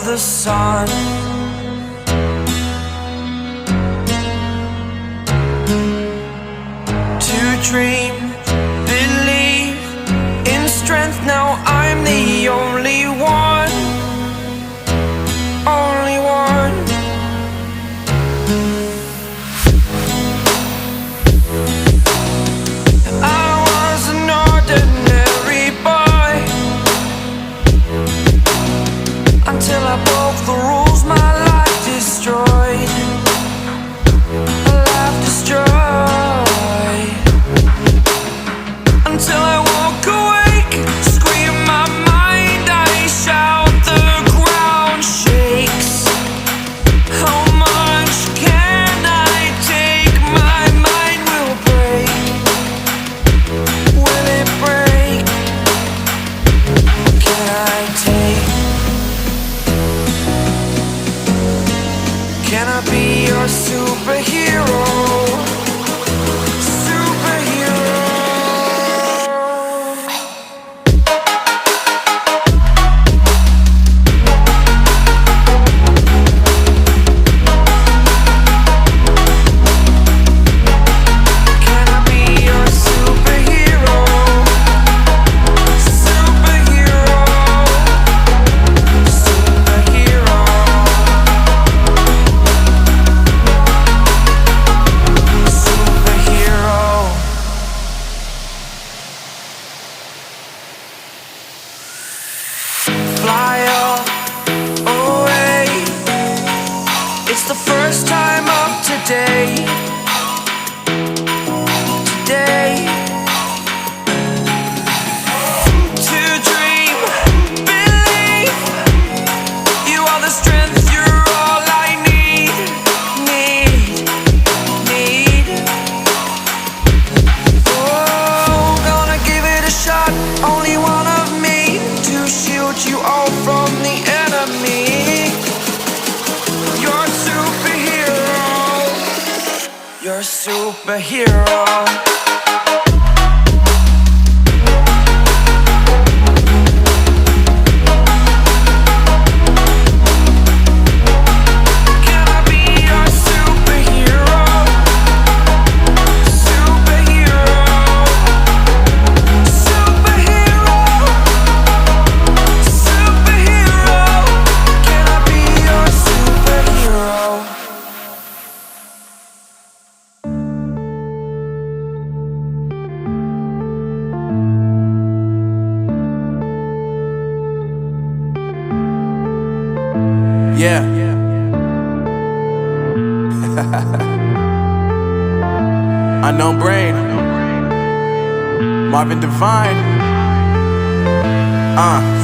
the sun. To dream, believe in strength. Now I'm the only one, only one. I was an ordinary boy until I broke the rules. My life destroyed, a life destroyed. Until I walk awake, scream my mind, I shout, the ground shakes. How much can I take? My mind will break. Will it break? Can I take? Can I be your superhero? It's the first time of today. Today. To dream, believe. You are the strength, you're all I need. Need. Oh, gonna give it a shot. Only one of me to shield you all from the enemy. You're a superhero. Can I be your superhero? Superhero. Superhero. Superhero. Can I be your superhero? Yeah. Unknown Brain, Marvin Divine.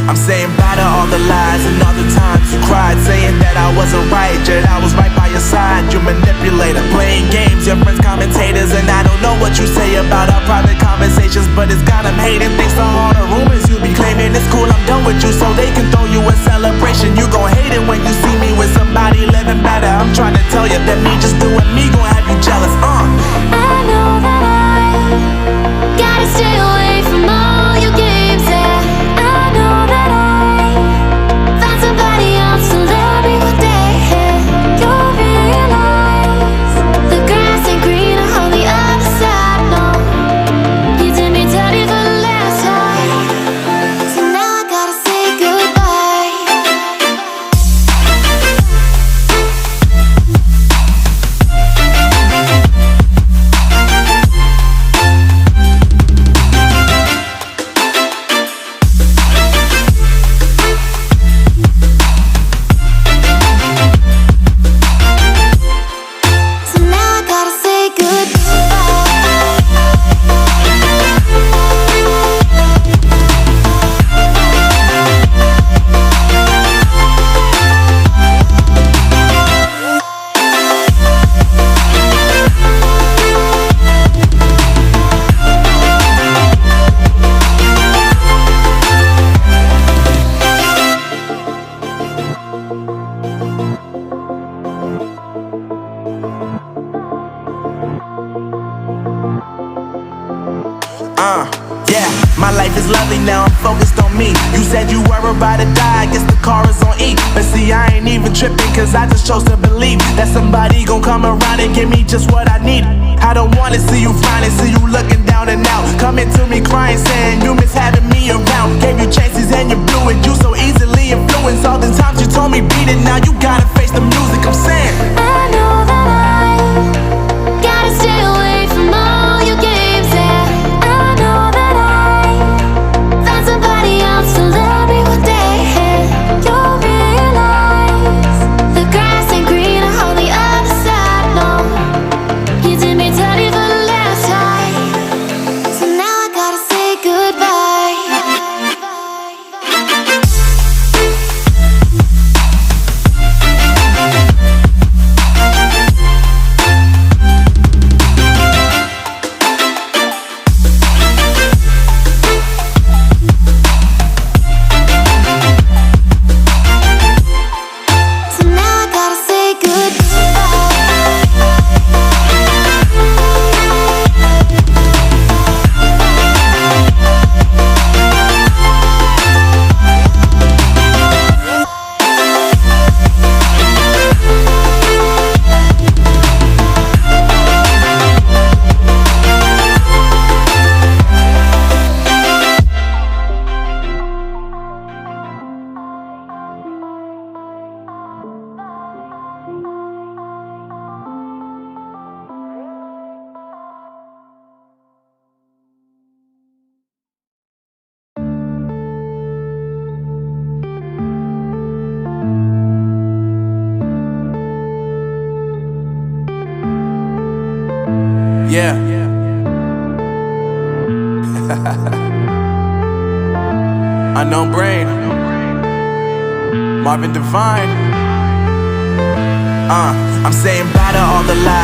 I'm saying bye to all the lies and all the times you cried, saying that I wasn't right, yet I was right by your side. You manipulator, playing games, your friends commentators, and I don't know what you say about our private conversations, but it's got them hating. Thanks to all the rumors you be claiming. It's cool, I'm done with you, so they can throw you a celebration. You gon' hate it when you see me with somebody living better. I'm trying to tell you that me just doing me gon' have you jealous. I know that I gotta stay away from all your games, yeah. I know that I found somebody else to love me one day, yeah. You'll realize the grass ain't greener on the other side, no. You did me dirty for the last time, so now I gotta say goodbye. was lovely, now I'm focused on me. You said you were about to die, I guess the car is on E. But see, I ain't even tripping, cause I just chose to believe that somebody gon' come around and give me just what I need. I don't wanna see you finding, see you looking down and out, coming to me crying, saying you miss having me around. Gave you chances and you blew it, you so easily influenced. All the times you told me beat it, now you gotta face the music. I'm saying I know that I gotta stay away from all your games, yeah. I know that I found somebody else to love me one day, and you'll realize the grass ain't greener on the other side, no. You did me dirty for the last time, so now I gotta say goodbye. So now I gotta say yeah. Unknown Brain, Marvin Divine. I'm saying bye to all the lies.